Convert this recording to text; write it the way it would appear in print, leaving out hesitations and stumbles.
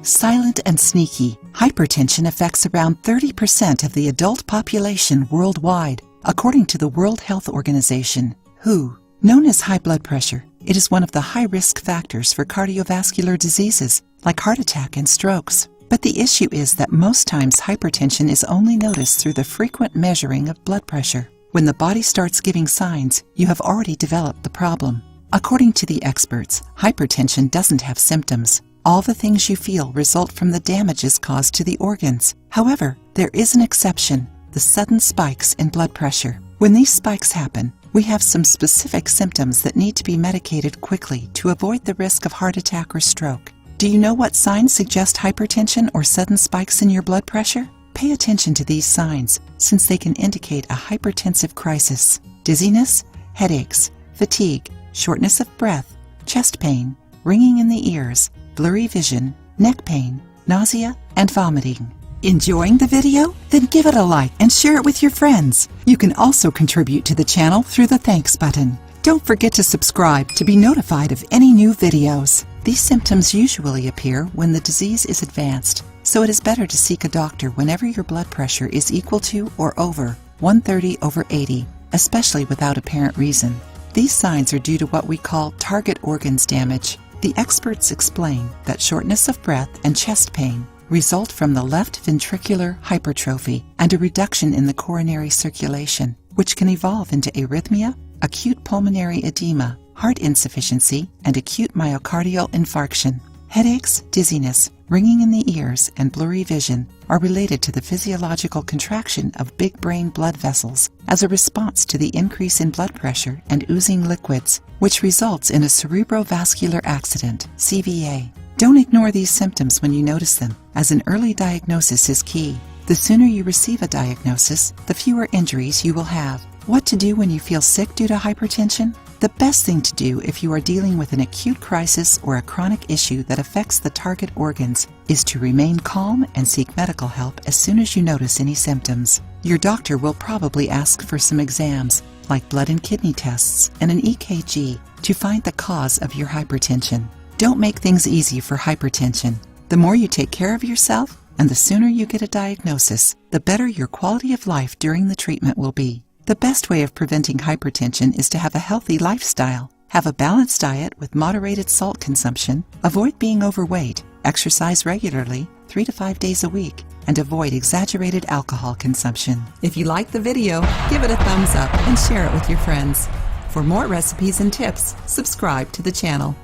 Silent and sneaky, hypertension affects around 30% of the adult population worldwide, according to the World Health Organization, WHO. Known as high blood pressure, it is one of the high-risk factors for cardiovascular diseases like heart attack and strokes. But the issue is that most times hypertension is only noticed through the frequent measuring of blood pressure. When the body starts giving signs, you have already developed the problem. According to the experts, hypertension doesn't have symptoms. All the things you feel result from the damages caused to the organs. However, there is an exception: the sudden spikes in blood pressure. When these spikes happen, we have some specific symptoms that need to be medicated quickly to avoid the risk of heart attack or stroke. Do you know what signs suggest hypertension or sudden spikes in your blood pressure? Pay attention to these signs, since they can indicate a hypertensive crisis: dizziness, headaches, fatigue, shortness of breath, chest pain, ringing in the ears, blurry vision, neck pain, nausea, and vomiting. Enjoying the video? Then give it a like and share it with your friends. You can also contribute to the channel through the thanks button. Don't forget to subscribe to be notified of any new videos. These symptoms usually appear when the disease is advanced, so it is better to seek a doctor whenever your blood pressure is equal to or over 130/80, especially without apparent reason. These signs are due to what we call target organs damage. The experts explain that shortness of breath and chest pain result from the left ventricular hypertrophy and a reduction in the coronary circulation, which can evolve into arrhythmia, acute pulmonary edema, heart insufficiency, and acute myocardial infarction. Headaches, dizziness, ringing in the ears, and blurry vision are related to the physiological contraction of big brain blood vessels as a response to the increase in blood pressure and oozing liquids, which results in a cerebrovascular accident, CVA. Don't ignore these symptoms when you notice them, as an early diagnosis is key. The sooner you receive a diagnosis, the fewer injuries you will have. What to do when you feel sick due to hypertension? The best thing to do if you are dealing with an acute crisis or a chronic issue that affects the target organs is to remain calm and seek medical help as soon as you notice any symptoms. Your doctor will probably ask for some exams, like blood and kidney tests and an EKG, to find the cause of your hypertension. Don't make things easy for hypertension. The more you take care of yourself, and the sooner you get a diagnosis, the better your quality of life during the treatment will be. The best way of preventing hypertension is to have a healthy lifestyle. Have a balanced diet with moderated salt consumption, avoid being overweight, exercise regularly 3 to 5 days a week, and avoid exaggerated alcohol consumption. If you like the video, give it a thumbs up and share it with your friends. For more recipes and tips, subscribe to the channel.